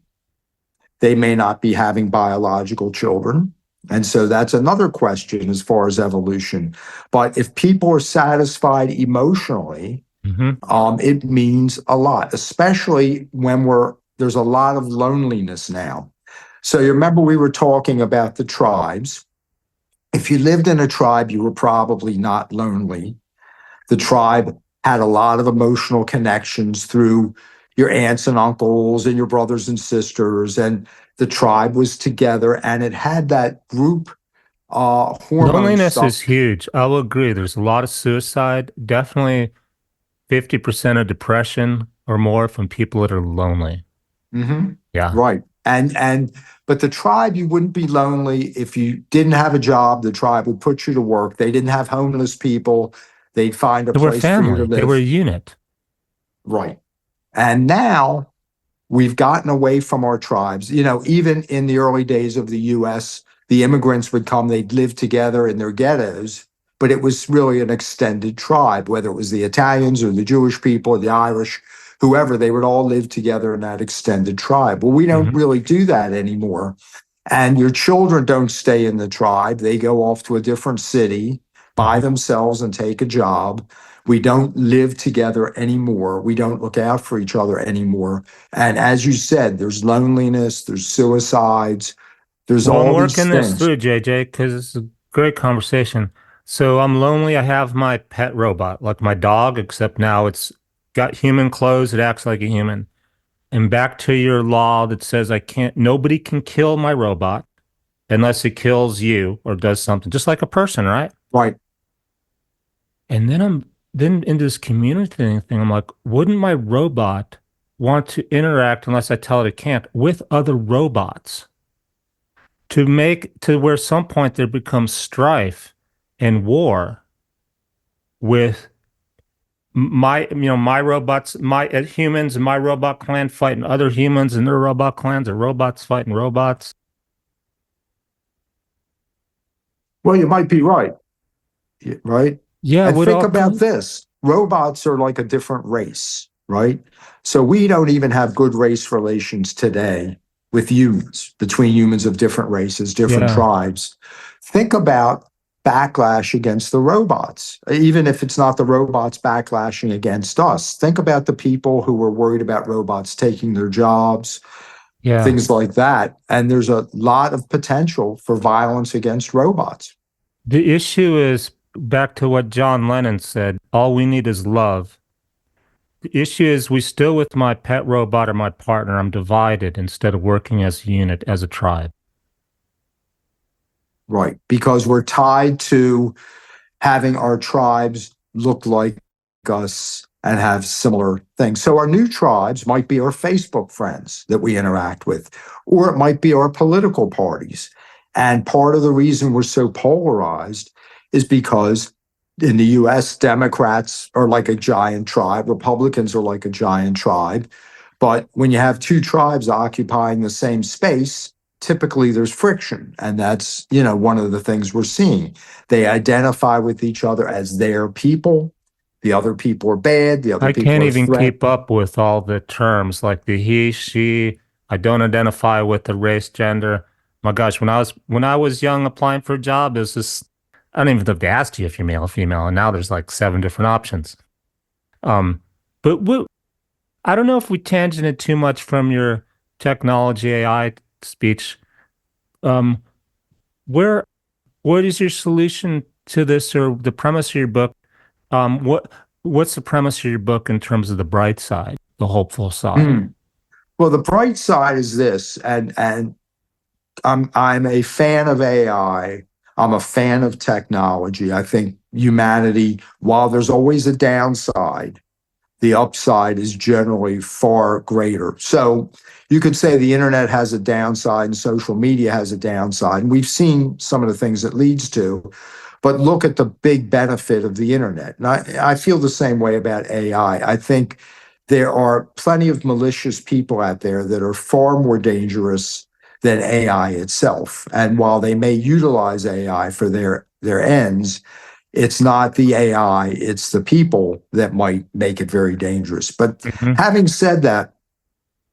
they may not be having biological children. And so that's another question as far as evolution. But if people are satisfied emotionally, Hmm. it means a lot, especially when there's a lot of loneliness now. So you remember we were talking about the tribes. If you lived in a tribe, you were probably not lonely. The tribe had a lot of emotional connections through your aunts and uncles and your brothers and sisters, and the tribe was together, and it had that group hormone Loneliness stuff. is huge. I will agree. There's a lot of suicide, definitely 50% of depression or more from people that are lonely. Hmm. Yeah. Right. And but the tribe, you wouldn't be lonely if you didn't have a job. The tribe would put you to work. They didn't have homeless people. They'd find a They were place for you to family. They were a live. unit. Right. And now we've gotten away from our tribes. Even in the early days of the US, the immigrants would come, they'd live together in their ghettos, but it was really an extended tribe, whether it was the Italians or the Jewish people or the Irish, whoever, they would all live together in that extended tribe. Well, we don't Hmm. really do that anymore. And your children don't stay in the tribe. They go off to a different city by Hmm. themselves and take a job. We don't live together anymore. We don't look out for each other anymore. And as you said, there's loneliness, there's suicides, there's Well, I'm all these working this things. through, JJ, because it's a great conversation. So I'm lonely. I have my pet robot, like my dog, except now it's got human clothes. It acts like a human. And back to your law that says nobody can kill my robot unless it kills you or does something, just like a person, right? Right. And then into this community thing, I'm like, wouldn't my robot want to interact unless I tell it it can't with other robots to make to where some point there becomes strife and war with my robots, my humans and my robot clan fighting other humans and their robot clans or robots fighting robots. Well, you might be right. Right? Yeah, it And would think all about come. this. Robots are like a different race, right? So we don't even have good race relations today with humans, between humans of different races, different Yeah. tribes. Think about backlash against the robots, even if it's not the robots backlashing against us. Think about the people who were worried about robots taking their jobs, Yeah. things like that. And there's a lot of potential for violence against robots. The issue is back to what John Lennon said, all we need is love. The issue is we still with my pet robot or my partner, I'm divided instead of working as a unit, as a tribe. Right. Because we're tied to having our tribes look like us and have similar things. So our new tribes might be our Facebook friends that we interact with, or it might be our political parties. And part of the reason we're so polarized is because in the US, Democrats are like a giant tribe, Republicans are like a giant tribe. But when you have two tribes occupying the same space, typically there's friction. And that's, one of the things we're seeing. They identify with each other as their people. The other people are bad. The other I people can't are even threat. keep up with all the terms like the he, she. I don't identify with the race, gender. My gosh, when I was young applying for a job, there's this. I don't even think they asked you if you're male or female, and now there's like 7 different options. Um, but I don't know if we tangented too much from your technology AI speech. Um, where what is your solution to this, or the premise of your book? What's the premise of your book in terms of the bright side, the hopeful side? Mm. Well, the bright side is this, and I'm a fan of AI. I'm a fan of technology. I think humanity, while there's always a downside, the upside is generally far greater. So you could say the internet has a downside and social media has a downside. And we've seen some of the things it leads to, but look at the big benefit of the internet. And I feel the same way about AI. I think there are plenty of malicious people out there that are far more dangerous than AI itself. And while they may utilize AI for their ends, it's not the AI, it's the people that might make it very dangerous. But Hmm. having said that,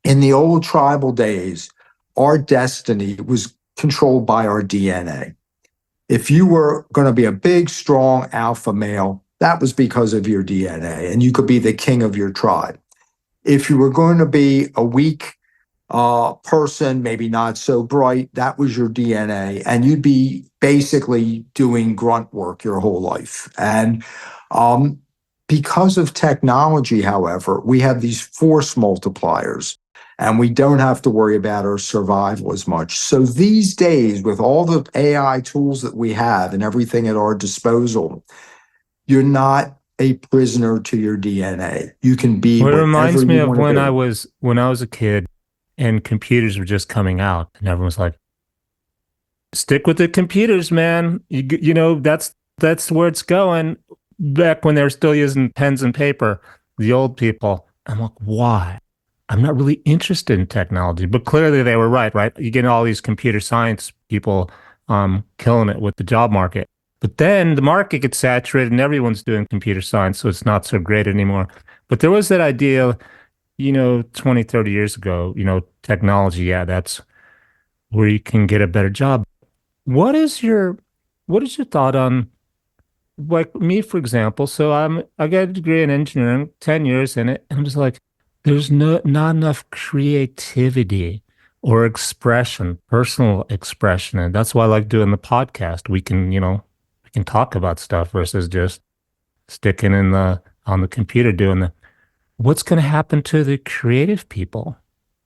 in the old tribal days, our destiny was controlled by our DNA. If you were going to be a big, strong alpha male, that was because of your DNA, and you could be the king of your tribe. If you were going to be a weak person, maybe not so bright, that was your DNA, and you'd be basically doing grunt work your whole life. And um, because of technology, however, we have these force multipliers, and we don't have to worry about our survival as much. So these days, with all the AI tools that we have and everything at our disposal, you're not a prisoner to your DNA. You can be Well, it whatever reminds me you of want to be. when I was a kid and computers were just coming out, and everyone was like, "Stick with the computers, man. That's where it's going." Back when they were still using pens and paper, the old people. I'm like, why? I'm not really interested in technology, but clearly they were right, right? You get all these computer science people killing it with the job market. But then the market gets saturated and everyone's doing computer science, so it's not so great anymore. But there was that idea, 20, 30 years ago, technology, yeah, that's where you can get a better job. What is your what is your thought on like me, for example? So I got a degree in engineering, 10 years in it, and I'm just like, there's not enough creativity or expression, personal expression. And that's why I like doing the podcast. We can talk about stuff versus just sticking in the on the computer doing the what's going to happen to the creative people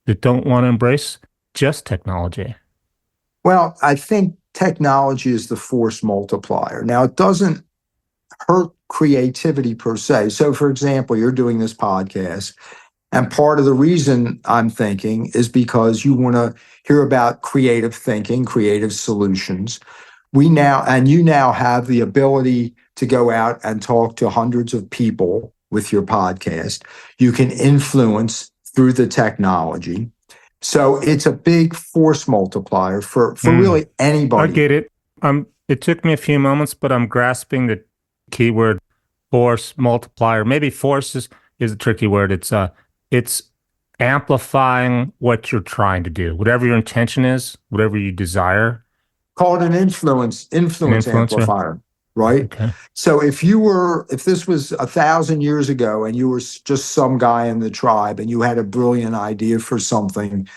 that don't want to embrace just technology? Well, I think technology is the force multiplier. Now, it doesn't hurt creativity per se. So, for example, you're doing this podcast, and part of the reason I'm thinking is because you want to hear about creative thinking, creative solutions. You now have the ability to go out and talk to hundreds of people with your podcast. You can influence through the technology. So it's a big force multiplier for Mm, really I anybody. get it. It took me a few moments, but I'm grasping the keyword force multiplier. Maybe force is a tricky word. It's amplifying what you're trying to do, whatever your intention is, whatever you desire. Call it an An influence influencer. amplifier, right? Okay. So if this was 1,000 years ago and you were just some guy in the tribe and you had a brilliant idea for something,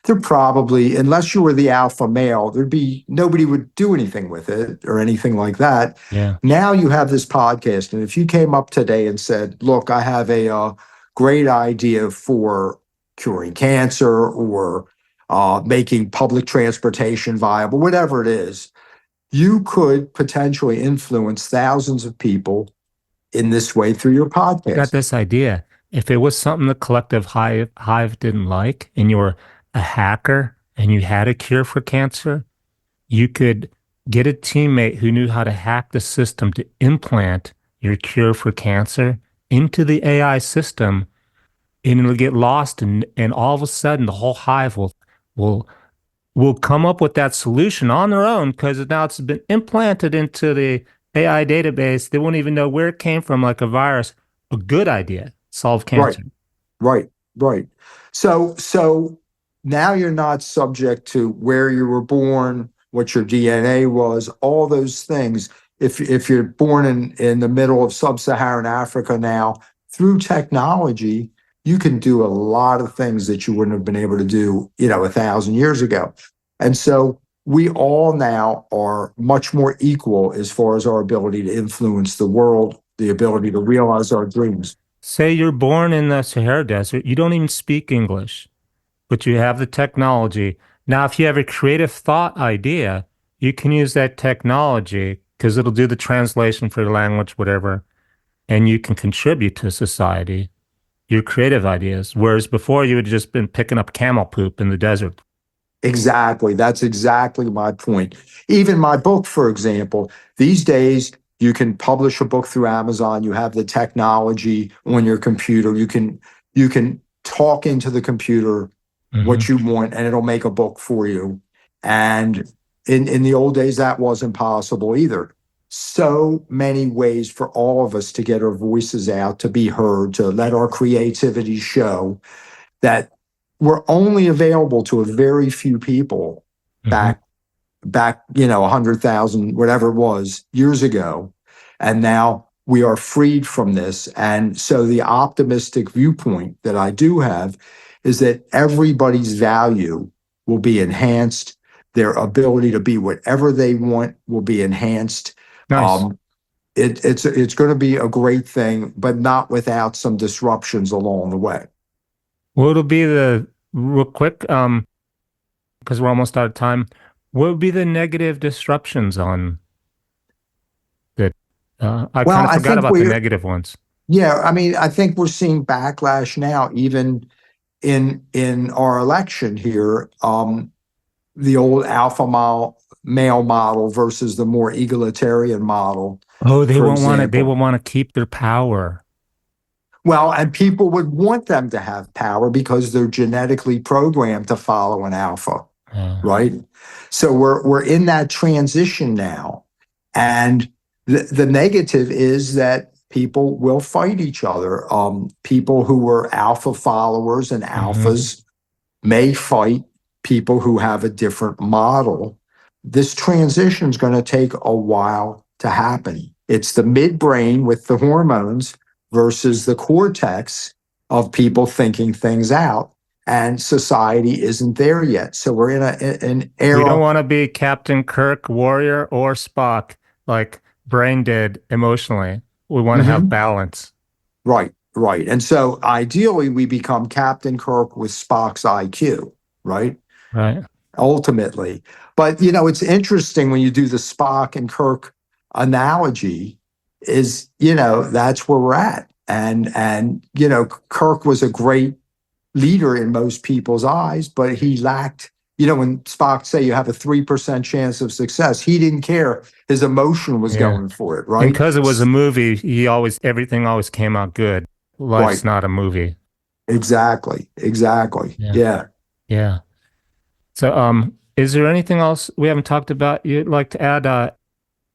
there probably, unless you were the alpha male, there'd be nobody would do anything with it or anything like that. Yeah. Now you have this podcast, and if you came up today and said, "Look, I have a great idea for curing cancer or making public transportation viable," whatever it is, you could potentially influence thousands of people in this way through your Got podcast. this idea. If it was something the collective hive didn't like, and you were a hacker and you had a cure for cancer, you could get a teammate who knew how to hack the system to implant your cure for cancer into the AI system, and it'll get lost, and all of a sudden the whole hive will will come up with that solution on their own because now it's been implanted into the AI database. They won't even know where it came from, like a virus. A good idea, solve Right, cancer. right, right. So now you're not subject to where you were born, what your DNA was, all those things. If you're born in the middle of sub-Saharan Africa now, through technology, you can do a lot of things that you wouldn't have been able to do, 1,000 years ago. And so we all now are much more equal as far as our ability to influence the world, the ability to realize our dreams. Say you're born in the Sahara Desert, you don't even speak English, but you have the technology. Now, if you have a creative thought idea, you can use that technology because it'll do the translation for the language, whatever, and you can contribute to society, your creative ideas. Whereas before, you would just been picking up camel poop in the desert. Exactly. That's exactly my point. Even my book, for example, these days you can publish a book through Amazon. You have the technology on your computer. You can talk into the computer Hmm. what you want and it'll make a book for you. And in the old days, that wasn't possible either. So many ways for all of us to get our voices out, to be heard, to let our creativity show that were only available to a very few people Hmm. back 100,000 whatever it was years ago, and now we are freed from this. And so the optimistic viewpoint that I do have is that everybody's value will be enhanced, their ability to be whatever they want will be enhanced. Nice. um, it's going to be a great thing, but not without some disruptions along the way. What will be the real quick, because we're almost out of time. What would be the negative disruptions on that? I kind Well, of I forgot think about the we negative ones. Yeah, I mean, I think we're seeing backlash now, even in our election here. The old male model versus the more egalitarian model, Oh, they for won't want to. They example. will want to keep their power. Well, and people would want them to have power because they're genetically programmed to follow an alpha, Uh, right? So we're in that transition now, and the negative is that people will fight each other. People who were alpha followers and mhm. alphas may fight people who have a different model. This transition is going to take a while to happen. It's the midbrain with the hormones versus the cortex of people thinking things out. And society isn't there yet. So we're in an We don't era. want to be Captain Kirk, Warrior, or Spock, like Brain did emotionally. We want to have Mhm. balance. Right, right. And so ideally, we become Captain Kirk with Spock's IQ, right? Right. Ultimately. But it's interesting when you do the Spock and Kirk analogy, is that's where we're at. And Kirk was a great leader in most people's eyes, but he lacked, when Spock say you have a 3% chance of success, he didn't care. His emotion was Yeah. going for it, And right? because it was a movie, everything always came out good. Life's Right. not a movie. Exactly. Exactly. Yeah. Yeah. Yeah. So, is there anything else we haven't talked about you'd like to add?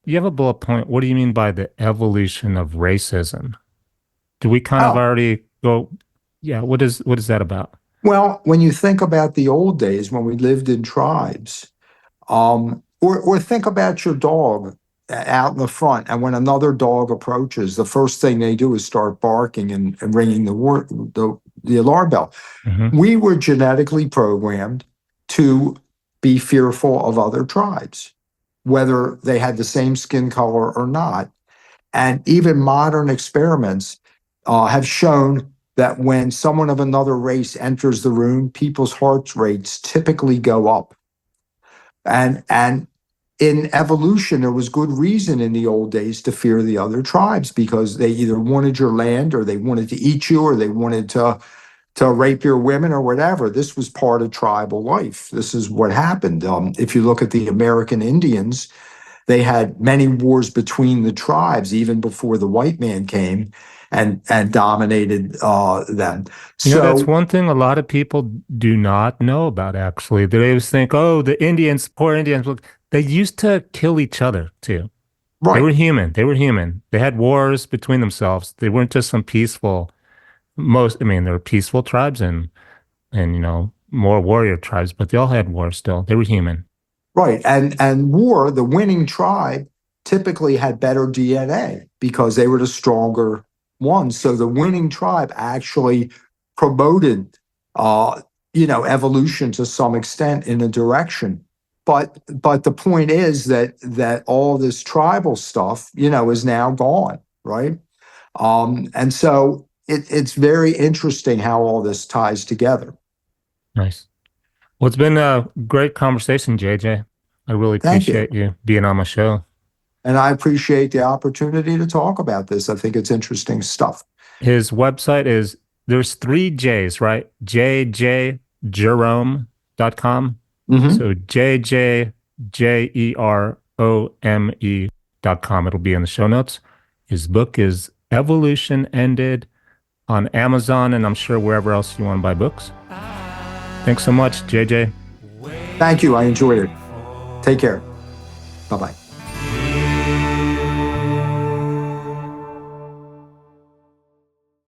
You have a bullet point. What do you mean by the evolution of racism? Do we kind of Oh, already go, yeah, what is that about? well, when you think about the old days when we lived in tribes, or think about your dog out in the front, and when another dog approaches, the first thing they do is start barking and ringing the alarm bell. Hmm. We were genetically programmed to be fearful of other tribes, whether they had the same skin color or not. And even modern experiments have shown that when someone of another race enters the room, people's heart rates typically go up. And in evolution, there was good reason in the old days to fear the other tribes because they either wanted your land or they wanted to eat you or they wanted to rape your women or whatever. This was part of tribal life. This is what happened. If you look at the American Indians, they had many wars between the tribes even before the white man came and dominated them. That's So, one thing a lot of people do not know about, actually. They always think, oh, the Indians, poor Indians. Look, they used to kill each other too. They right. were human. They were human. They had wars between themselves. They weren't just some peaceful, there were peaceful tribes and more warrior tribes, but they all had wars still. They were human. Right. And war, the winning tribe typically had better DNA because they were the stronger ones. So the winning tribe actually promoted evolution to some extent in a direction. But the point is that all this tribal stuff, is now gone, right? And so it's very interesting how all this ties together. Nice. Well, it's been a great conversation, JJ. I really Thank you. appreciate you being on my show. And I appreciate the opportunity to talk about this. I think it's interesting stuff. His website is there's three J's, right? jjjerome.com. Hmm. So jjjerome.com. It'll be in the show notes. His book is Evolution Ended on Amazon, and I'm sure wherever else you want to buy books. Thanks so much, JJ. Thank you. I enjoyed it. Take care. Bye bye.